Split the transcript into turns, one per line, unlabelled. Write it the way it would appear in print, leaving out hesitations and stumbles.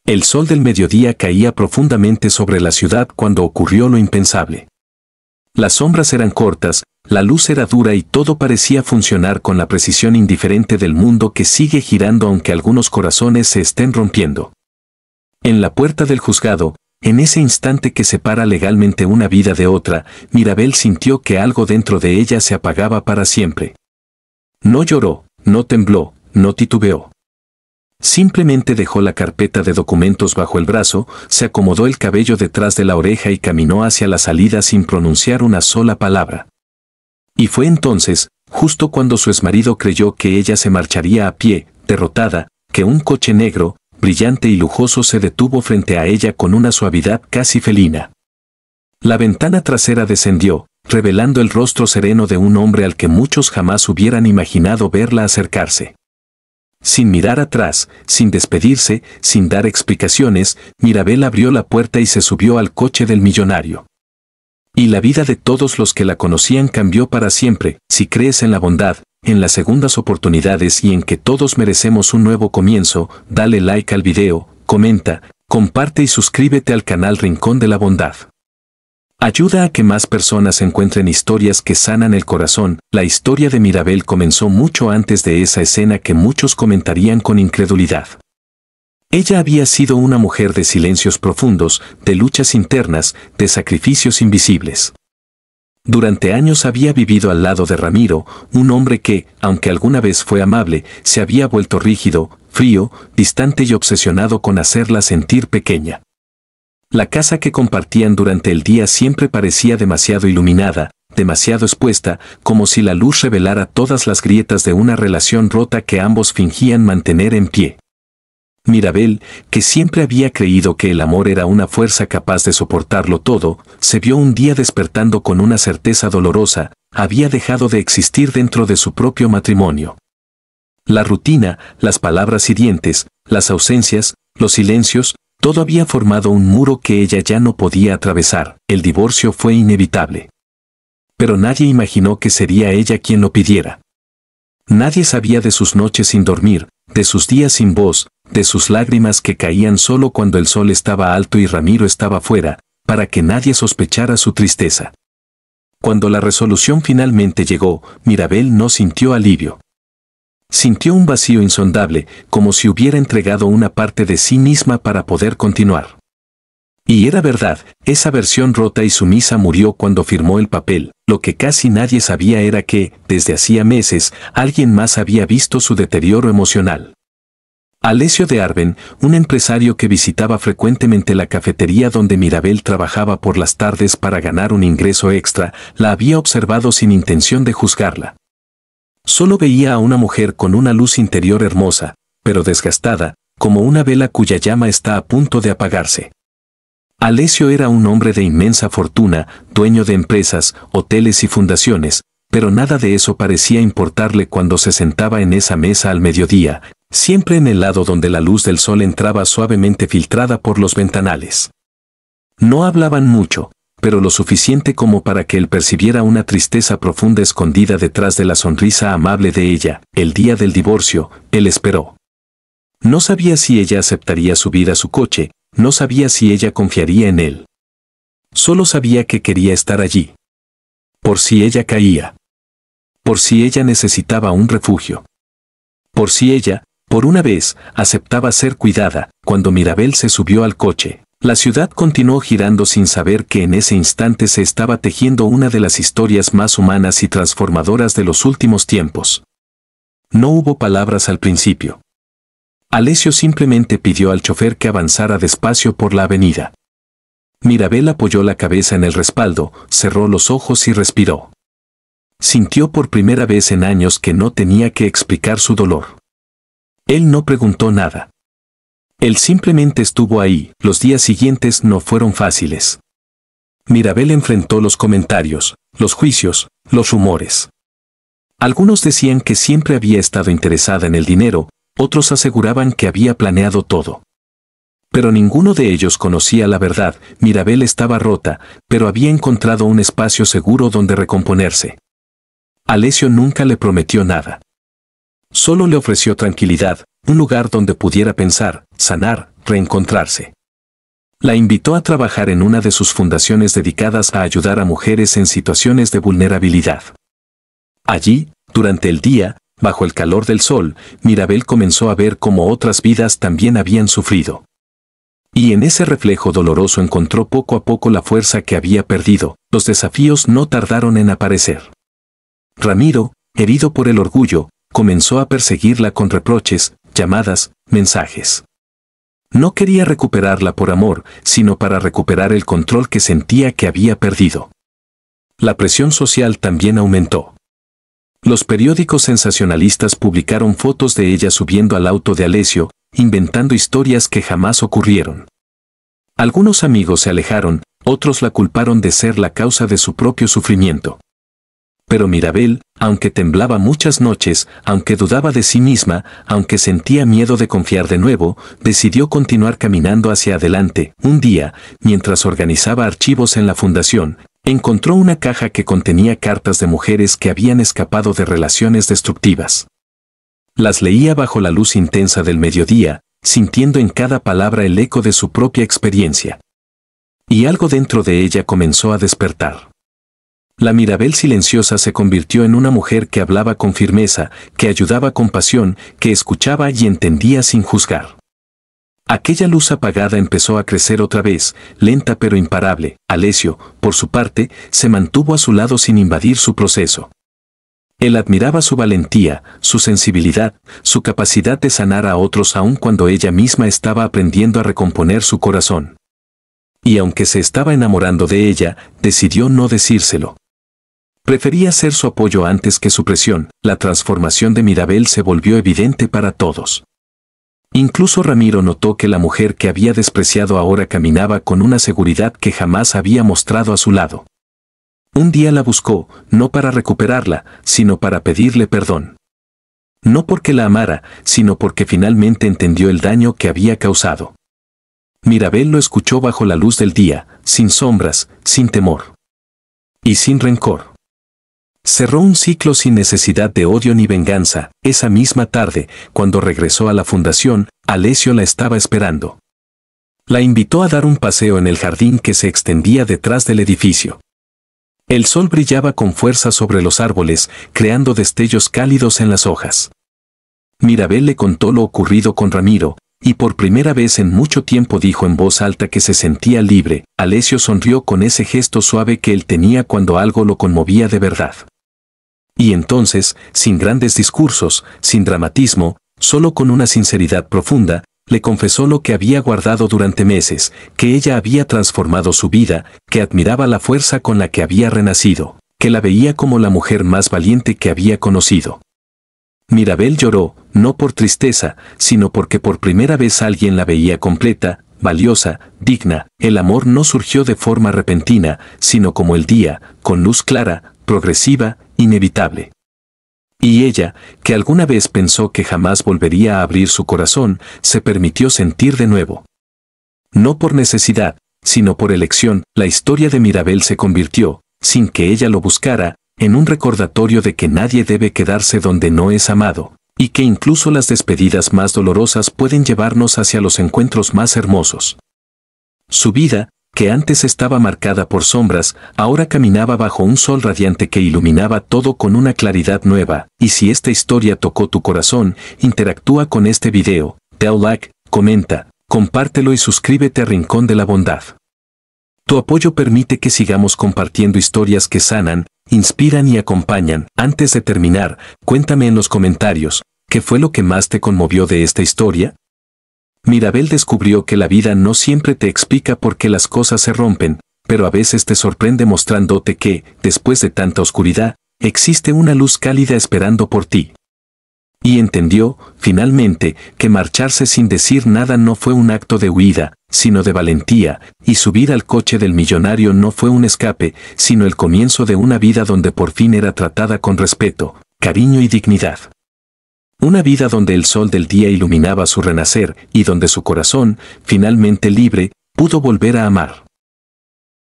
El sol del mediodía caía profundamente sobre la ciudad cuando ocurrió lo impensable. Las sombras eran cortas, la luz era dura y todo parecía funcionar con la precisión indiferente del mundo que sigue girando aunque algunos corazones se estén rompiendo. En la puerta del juzgado, en ese instante que separa legalmente una vida de otra, Mirabel sintió que algo dentro de ella se apagaba para siempre. No lloró, no tembló, no titubeó. Simplemente dejó la carpeta de documentos bajo el brazo, se acomodó el cabello detrás de la oreja y caminó hacia la salida sin pronunciar una sola palabra. Y fue entonces, justo cuando su exmarido creyó que ella se marcharía a pie, derrotada, que un coche negro, brillante y lujoso se detuvo frente a ella con una suavidad casi felina. La ventana trasera descendió, revelando el rostro sereno de un hombre al que muchos jamás hubieran imaginado verla acercarse. Sin mirar atrás, sin despedirse, sin dar explicaciones, Mirabel abrió la puerta y se subió al coche del millonario. Y la vida de todos los que la conocían cambió para siempre. Si crees en la bondad, en las segundas oportunidades y en que todos merecemos un nuevo comienzo, dale like al video, comenta, comparte y suscríbete al canal Rincón de la Bondad. Ayuda a que más personas encuentren historias que sanan el corazón. La historia de Mirabel comenzó mucho antes de esa escena que muchos comentarían con incredulidad. Ella había sido una mujer de silencios profundos, de luchas internas, de sacrificios invisibles. Durante años había vivido al lado de Ramiro, un hombre que, aunque alguna vez fue amable, se había vuelto rígido, frío, distante y obsesionado con hacerla sentir pequeña. La casa que compartían durante el día siempre parecía demasiado iluminada, demasiado expuesta, como si la luz revelara todas las grietas de una relación rota que ambos fingían mantener en pie. Mirabel, que siempre había creído que el amor era una fuerza capaz de soportarlo todo, se vio un día despertando con una certeza dolorosa: había dejado de existir dentro de su propio matrimonio. La rutina, las palabras hirientes, las ausencias, los silencios, todo había formado un muro que ella ya no podía atravesar. El divorcio fue inevitable. Pero nadie imaginó que sería ella quien lo pidiera. Nadie sabía de sus noches sin dormir, de sus días sin voz, de sus lágrimas que caían solo cuando el sol estaba alto y Ramiro estaba fuera, para que nadie sospechara su tristeza. Cuando la resolución finalmente llegó, Mirabel no sintió alivio. Sintió un vacío insondable, como si hubiera entregado una parte de sí misma para poder continuar. Y era verdad, esa versión rota y sumisa murió cuando firmó el papel. Lo que casi nadie sabía era que, desde hacía meses, alguien más había visto su deterioro emocional. Alessio de Arben, un empresario que visitaba frecuentemente la cafetería donde Mirabel trabajaba por las tardes para ganar un ingreso extra, la había observado sin intención de juzgarla. Solo veía a una mujer con una luz interior hermosa, pero desgastada, como una vela cuya llama está a punto de apagarse. Alessio era un hombre de inmensa fortuna, dueño de empresas, hoteles y fundaciones, pero nada de eso parecía importarle cuando se sentaba en esa mesa al mediodía, siempre en el lado donde la luz del sol entraba suavemente filtrada por los ventanales. No hablaban mucho, pero lo suficiente como para que él percibiera una tristeza profunda escondida detrás de la sonrisa amable de ella. El día del divorcio, él esperó. No sabía si ella aceptaría subir a su coche, no sabía si ella confiaría en él. Solo sabía que quería estar allí. Por si ella caía. Por si ella necesitaba un refugio. Por si ella, por una vez, aceptaba ser cuidada. Cuando Mirabel se subió al coche, la ciudad continuó girando sin saber que en ese instante se estaba tejiendo una de las historias más humanas y transformadoras de los últimos tiempos. No hubo palabras al principio. Alessio simplemente pidió al chofer que avanzara despacio por la avenida. Mirabel apoyó la cabeza en el respaldo, cerró los ojos y respiró. Sintió por primera vez en años que no tenía que explicar su dolor. Él no preguntó nada. Él simplemente estuvo ahí. Los días siguientes no fueron fáciles. Mirabel enfrentó los comentarios, los juicios, los rumores. Algunos decían que siempre había estado interesada en el dinero, otros aseguraban que había planeado todo. Pero ninguno de ellos conocía la verdad. Mirabel estaba rota, pero había encontrado un espacio seguro donde recomponerse. Alessio nunca le prometió nada. Solo le ofreció tranquilidad, un lugar donde pudiera pensar, sanar, reencontrarse. La invitó a trabajar en una de sus fundaciones dedicadas a ayudar a mujeres en situaciones de vulnerabilidad. Allí, durante el día, bajo el calor del sol, Mirabel comenzó a ver cómo otras vidas también habían sufrido. Y en ese reflejo doloroso encontró poco a poco la fuerza que había perdido. Los desafíos no tardaron en aparecer. Ramiro, herido por el orgullo, comenzó a perseguirla con reproches, llamadas, mensajes. No quería recuperarla por amor, sino para recuperar el control que sentía que había perdido. La presión social también aumentó. Los periódicos sensacionalistas publicaron fotos de ella subiendo al auto de Alessio, inventando historias que jamás ocurrieron. Algunos amigos se alejaron, otros la culparon de ser la causa de su propio sufrimiento. Pero Mirabel, aunque temblaba muchas noches, aunque dudaba de sí misma, aunque sentía miedo de confiar de nuevo, decidió continuar caminando hacia adelante. Un día, mientras organizaba archivos en la fundación, encontró una caja que contenía cartas de mujeres que habían escapado de relaciones destructivas. Las leía bajo la luz intensa del mediodía, sintiendo en cada palabra el eco de su propia experiencia. Y algo dentro de ella comenzó a despertar. La Mirabel silenciosa se convirtió en una mujer que hablaba con firmeza, que ayudaba con pasión, que escuchaba y entendía sin juzgar. Aquella luz apagada empezó a crecer otra vez, lenta pero imparable. Alessio, por su parte, se mantuvo a su lado sin invadir su proceso. Él admiraba su valentía, su sensibilidad, su capacidad de sanar a otros aun cuando ella misma estaba aprendiendo a recomponer su corazón. Y aunque se estaba enamorando de ella, decidió no decírselo. Prefería ser su apoyo antes que su presión. La transformación de Mirabel se volvió evidente para todos. Incluso Ramiro notó que la mujer que había despreciado ahora caminaba con una seguridad que jamás había mostrado a su lado. Un día la buscó, no para recuperarla, sino para pedirle perdón. No porque la amara, sino porque finalmente entendió el daño que había causado. Mirabel lo escuchó bajo la luz del día, sin sombras, sin temor. Y sin rencor. Cerró un ciclo sin necesidad de odio ni venganza. Esa misma tarde, cuando regresó a la fundación, Alessio la estaba esperando. La invitó a dar un paseo en el jardín que se extendía detrás del edificio. El sol brillaba con fuerza sobre los árboles, creando destellos cálidos en las hojas. Mirabel le contó lo ocurrido con Ramiro, y por primera vez en mucho tiempo dijo en voz alta que se sentía libre. Alessio sonrió con ese gesto suave que él tenía cuando algo lo conmovía de verdad. Y entonces, sin grandes discursos, sin dramatismo, solo con una sinceridad profunda, le confesó lo que había guardado durante meses, que ella había transformado su vida, que admiraba la fuerza con la que había renacido, que la veía como la mujer más valiente que había conocido. Mirabel lloró, no por tristeza, sino porque por primera vez alguien la veía completa, valiosa, digna. El amor no surgió de forma repentina, sino como el día, con luz clara, progresiva, inevitable. Y ella, que alguna vez pensó que jamás volvería a abrir su corazón, se permitió sentir de nuevo. No por necesidad, sino por elección. La historia de Mirabel se convirtió, sin que ella lo buscara, en un recordatorio de que nadie debe quedarse donde no es amado, y que incluso las despedidas más dolorosas pueden llevarnos hacia los encuentros más hermosos. Su vida, que antes estaba marcada por sombras, ahora caminaba bajo un sol radiante que iluminaba todo con una claridad nueva. Y si esta historia tocó tu corazón, interactúa con este video, da like, comenta, compártelo y suscríbete a Rincón de la Bondad. Tu apoyo permite que sigamos compartiendo historias que sanan, inspiran y acompañan. Antes de terminar, cuéntame en los comentarios, ¿qué fue lo que más te conmovió de esta historia? Mirabel descubrió que la vida no siempre te explica por qué las cosas se rompen, pero a veces te sorprende mostrándote que, después de tanta oscuridad, existe una luz cálida esperando por ti. Y entendió, finalmente, que marcharse sin decir nada no fue un acto de huida, sino de valentía, y subir al coche del millonario no fue un escape, sino el comienzo de una vida donde por fin era tratada con respeto, cariño y dignidad. Una vida donde el sol del día iluminaba su renacer y donde su corazón, finalmente libre, pudo volver a amar.